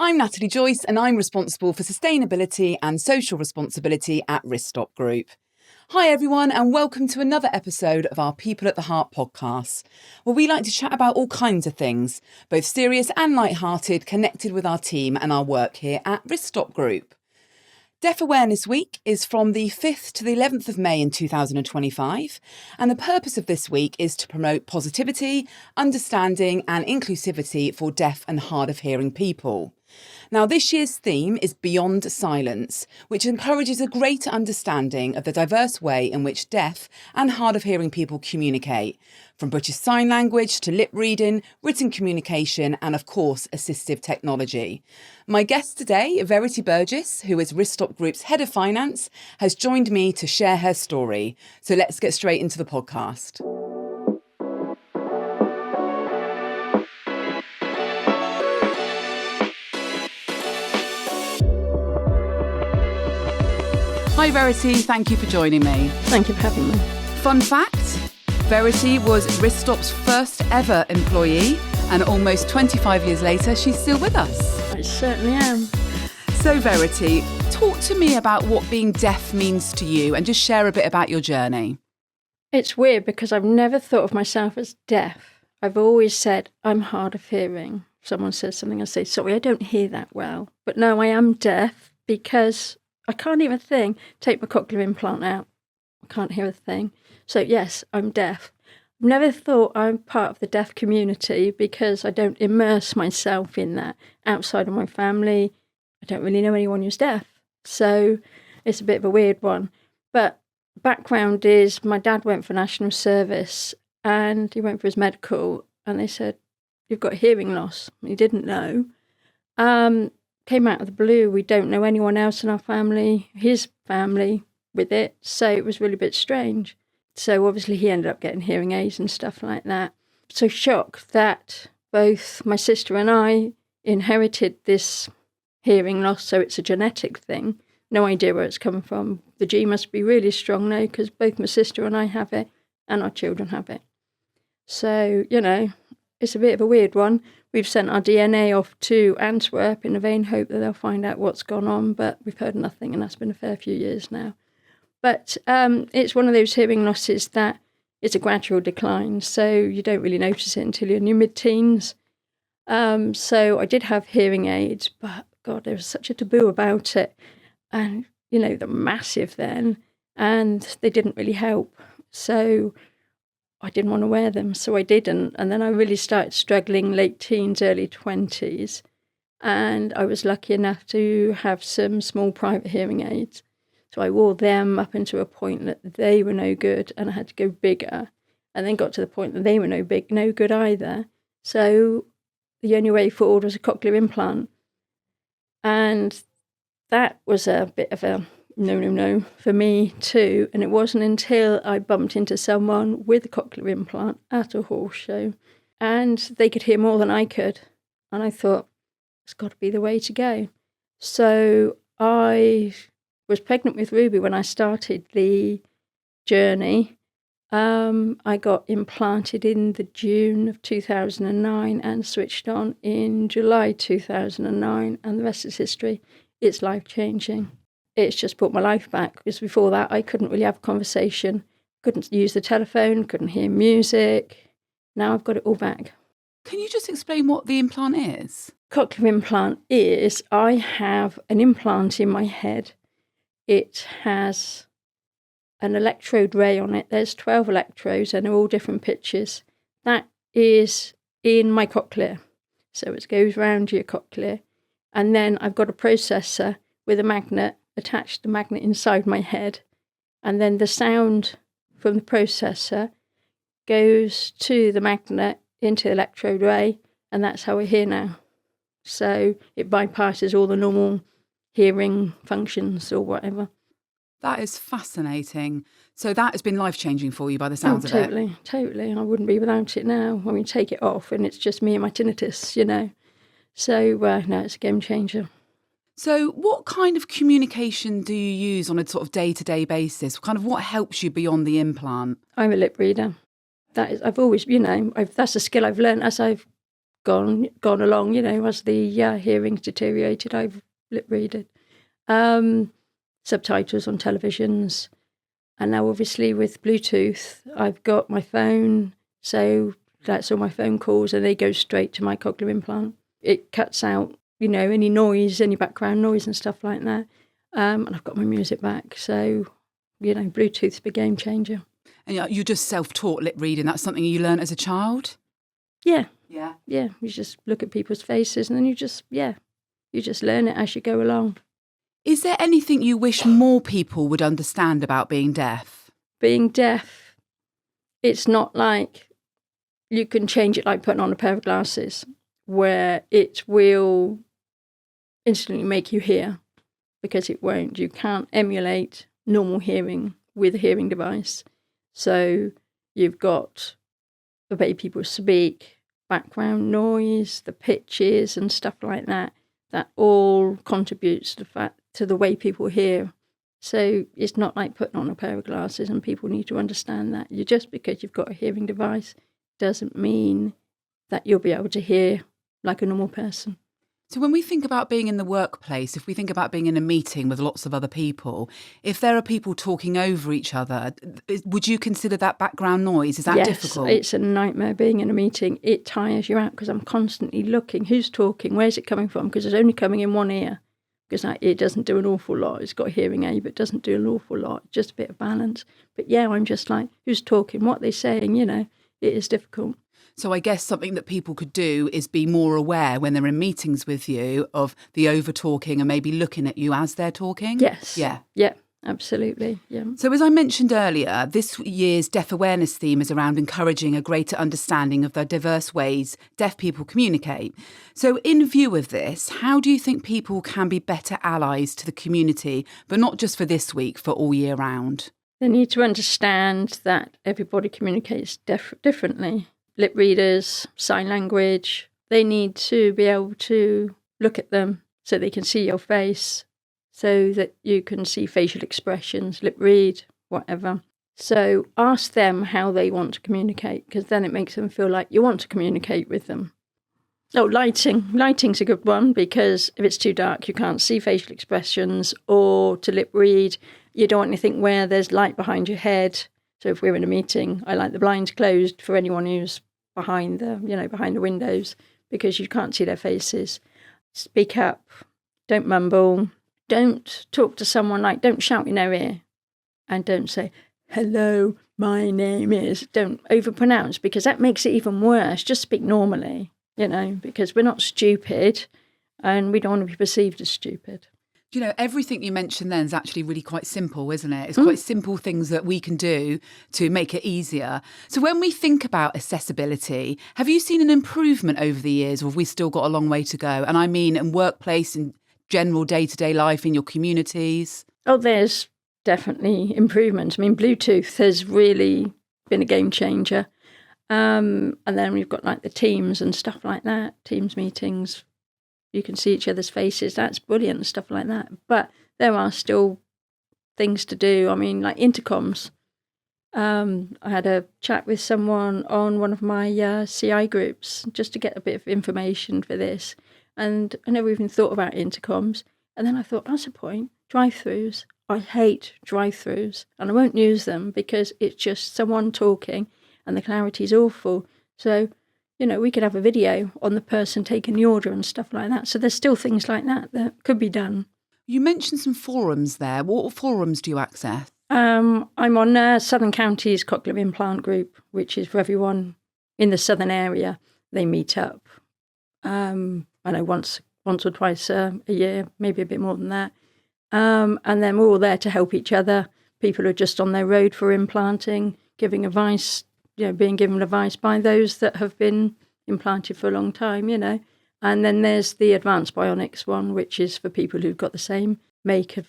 I'm Natalie Joyce and I'm responsible for sustainability and social responsibility at RiskSTOP Group. Hi everyone and welcome to another episode of our People at the Heart podcast, where we like to chat about all kinds of things, both serious and light-hearted, connected with our team and our work here at RiskSTOP Group. Deaf Awareness Week is from the 5th to the 11th of May in 2025, and the purpose of this week is to promote positivity, understanding and inclusivity for deaf and hard of hearing people. Now, this year's theme is Beyond Silence, which encourages a greater understanding of the diverse way in which deaf and hard of hearing people communicate, from British Sign Language to lip reading, written communication, and of course, assistive technology. My guest today, Verity Burgess, who is RiskSTOP Group's Head of Finance, has joined me to share her story. So let's get straight into the podcast. Hi Verity, thank you for joining me. Thank you for having me. Fun fact, Verity was RiskSTOP's first ever employee, and almost 25 years later, she's still with us. I certainly am. So Verity, talk to me about what being deaf means to you and just share a bit about your journey. It's weird because I've never thought of myself as deaf. I've always said I'm hard of hearing. If someone says something, I say, sorry, I don't hear that well. But no, I am deaf because I can't even take my cochlear implant out. I can't hear a thing. So yes, I'm deaf. I've never thought I'm part of the deaf community because I don't immerse myself in that. Outside of my family, I don't really know anyone who's deaf. So it's a bit of a weird one. But background is my dad went for national service and he went for his medical and they said, you've got hearing loss. He didn't know. Came out of the blue. We don't know anyone else in our family, his family, with it. So it was really a bit strange. So obviously he ended up getting hearing aids and stuff like that. So shocked that both my sister and I inherited this hearing loss. So it's a genetic thing. No idea where it's coming from. The gene must be really strong now because both my sister and I have it and our children have it. So, it's a bit of a weird one. We've sent our DNA off to Antwerp in a vain hope that they'll find out what's gone on, but we've heard nothing, and that's been a fair few years now. But it's one of those hearing losses that it's a gradual decline, so you don't really notice it until you're in your mid-teens. So I did have hearing aids, but God, there was such a taboo about it. And, they're massive then, and they didn't really help. So I didn't want to wear them, so I didn't. And then I really started struggling late teens, early 20s. And I was lucky enough to have some small private hearing aids. So I wore them up until a point that they were no good and I had to go bigger. And then got to the point that they were no good either. So the only way forward was a cochlear implant. And that was a bit of a no for me too. And it wasn't until I bumped into someone with a cochlear implant at a horse show and they could hear more than I could. And I thought, it's got to be the way to go. So I was pregnant with Ruby when I started the journey. I got implanted in the June of 2009 and switched on in July 2009, and the rest is history. It's life-changing. It's just brought my life back, because before that I couldn't really have a conversation, couldn't use the telephone, couldn't hear music. Now I've got it all back. Can you just explain what the implant is? Cochlear implant is, I have an implant in my head. It has an electrode ray on it. There's 12 electrodes and they're all different pitches. That is in my cochlear. So it goes round your cochlear. And then I've got a processor with a magnet, attached the magnet inside my head. And then the sound from the processor goes to the magnet into the electrode ray. And that's how I hear now. So it bypasses all the normal hearing functions or whatever. That is fascinating. So that has been life-changing for you by the sounds of it. Totally. I wouldn't be without it now. I mean, take it off and it's just me and my tinnitus, So, no, it's a game changer. So what kind of communication do you use on a sort of day-to-day basis? What helps you beyond the implant? I'm a lip reader. I've always, that's a skill I've learned as I've gone along, as the hearings deteriorated, I've lip readed. Subtitles on televisions. And now obviously with Bluetooth, I've got my phone, so that's all my phone calls and they go straight to my cochlear implant. It cuts out, any noise, any background noise and stuff like that. And I've got my music back. So, Bluetooth's a big game changer. And you're just self-taught lip reading. That's something you learned as a child? Yeah. Yeah. Yeah. You just look at people's faces and then you just learn it as you go along. Is there anything you wish more people would understand about being deaf? Being deaf, it's not like you can change it like putting on a pair of glasses, where it will instantly make you hear, because it won't. You can't emulate normal hearing with a hearing device. So you've got the way people speak, background noise, the pitches and stuff like that. That all contributes to the way people hear. So it's not like putting on a pair of glasses, and people need to understand that. Just because you've got a hearing device doesn't mean that you'll be able to hear like a normal person. So when we think about being in the workplace, if we think about being in a meeting with lots of other people, if there are people talking over each other, would you consider that background noise? Is that difficult? Yes, it's a nightmare being in a meeting. It tires you out because I'm constantly looking. Who's talking? Where's it coming from? Because it's only coming in one ear. Because it doesn't do an awful lot. It's got a hearing aid, but it doesn't do an awful lot. Just a bit of balance. But yeah, I'm just like, who's talking? What are they saying? It is difficult. So I guess something that people could do is be more aware when they're in meetings with you of the over-talking and maybe looking at you as they're talking? Yes. Yeah. Yeah, absolutely. Yeah. So as I mentioned earlier, this year's Deaf Awareness theme is around encouraging a greater understanding of the diverse ways deaf people communicate. So in view of this, how do you think people can be better allies to the community, but not just for this week, for all year round? They need to understand that everybody communicates differently. Lip readers, sign language, they need to be able to look at them so they can see your face, so that you can see facial expressions, lip read, whatever. So ask them how they want to communicate, because then it makes them feel like you want to communicate with them. Oh, lighting. Lighting's a good one, because if it's too dark, you can't see facial expressions, or to lip read, you don't want anything where there's light behind your head. So if we're in a meeting, I like the blinds closed for anyone who's behind the windows, because you can't see their faces. Speak up. Don't mumble. Don't talk to someone don't shout in their ear. And don't say, hello, my name is. Don't overpronounce, because that makes it even worse. Just speak normally, because we're not stupid and we don't want to be perceived as stupid. Everything you mentioned then is actually really quite simple, isn't it? It's quite simple things that we can do to make it easier. So when we think about accessibility, have you seen an improvement over the years, or have we still got a long way to go? And I mean in workplace and general day-to-day life in your communities? Oh, there's definitely improvement. I mean, Bluetooth has really been a game changer. And then we've got the Teams and stuff like that, Teams meetings. You can see each other's faces. That's brilliant and stuff like that. But there are still things to do. I mean, like intercoms. I had a chat with someone on one of my CI groups just to get a bit of information for this. And I never even thought about intercoms. And then I thought, that's a point. Drive-throughs. I hate drive-throughs. And I won't use them because it's just someone talking and the clarity's awful. So we could have a video on the person taking the order and stuff like that. So there's still things like that could be done. You mentioned some forums there. What forums do you access? I'm on Southern Counties Cochlear Implant Group, which is for everyone in the southern area. They meet up, I know once or twice a year, maybe a bit more than that. And then we're all there to help each other. People are just on their road for implanting, giving advice, being given advice by those that have been implanted for a long time, And then there's the Advanced Bionics one, which is for people who've got the same make of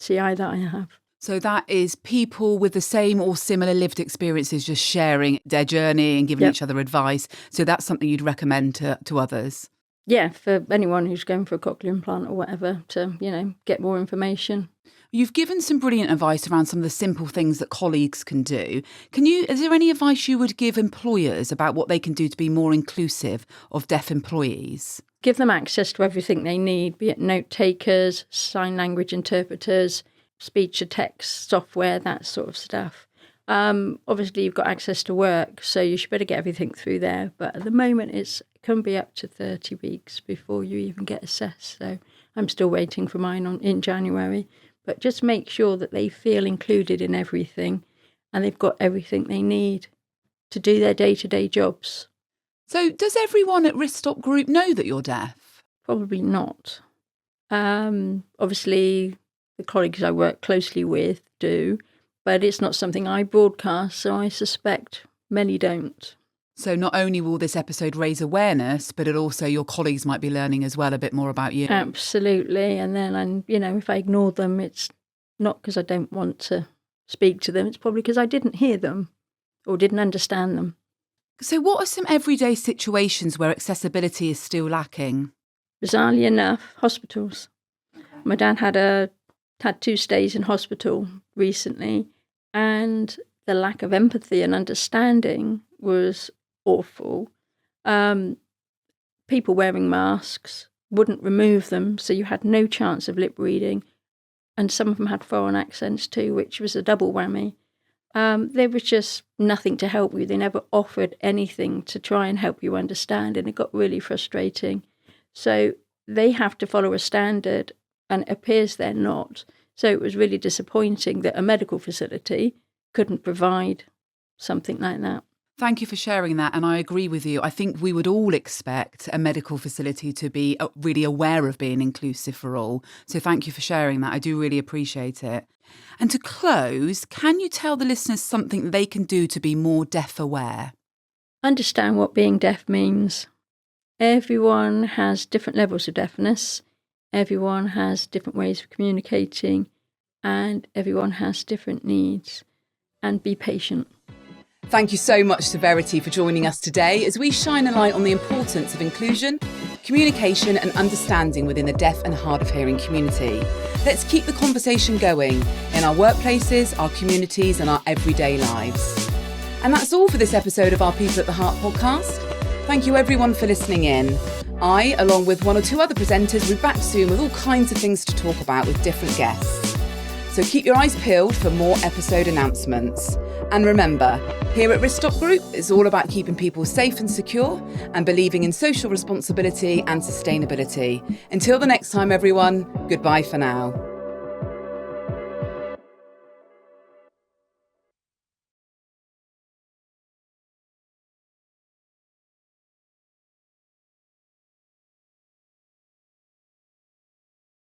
CI that I have. So that is people with the same or similar lived experiences just sharing their journey and giving each other advice. So that's something you'd recommend to others? Yeah, for anyone who's going for a cochlear implant or whatever to, get more information. You've given some brilliant advice around some of the simple things that colleagues can do. Is there any advice you would give employers about what they can do to be more inclusive of deaf employees? Give them access to everything they need, be it note takers, sign language interpreters, speech to text software, that sort of stuff. Obviously, you've got access to work, so you should better get everything through there. But at the moment, it can be up to 30 weeks before you even get assessed. So I'm still waiting for mine in January. But just make sure that they feel included in everything and they've got everything they need to do their day-to-day jobs. So does everyone at RiskSTOP Group know that you're deaf? Probably not. Obviously, the colleagues I work closely with do, but it's not something I broadcast, so I suspect many don't. So not only will this episode raise awareness, but your colleagues might be learning as well a bit more about you. Absolutely. And then, if I ignore them, it's not because I don't want to speak to them. It's probably because I didn't hear them or didn't understand them. So what are some everyday situations where accessibility is still lacking? Bizarrely enough, hospitals. My dad had 2 stays in hospital recently, and the lack of empathy and understanding was awful. People wearing masks wouldn't remove them, so you had no chance of lip reading, and some of them had foreign accents too, which was a double whammy. There was just nothing to help you. They never offered anything to try and help you understand, and it got really frustrating. So they have to follow a standard, and it appears they're not. So it was really disappointing that a medical facility couldn't provide something like that. Thank you for sharing that, and I agree with you. I think we would all expect a medical facility to be really aware of being inclusive for all. So thank you for sharing that. I do really appreciate it. And to close, can you tell the listeners something they can do to be more deaf aware? Understand what being deaf means. Everyone has different levels of deafness. Everyone has different ways of communicating, and everyone has different needs. And be patient. Thank you so much to Verity for joining us today as we shine a light on the importance of inclusion, communication and understanding within the deaf and hard of hearing community. Let's keep the conversation going in our workplaces, our communities and our everyday lives. And that's all for this episode of our People at the Heart podcast. Thank you everyone for listening in. I, along with 1 or 2 other presenters, will be back soon with all kinds of things to talk about with different guests. So keep your eyes peeled for more episode announcements. And remember, here at RiskSTOP Group, it's all about keeping people safe and secure and believing in social responsibility and sustainability. Until the next time, everyone, goodbye for now.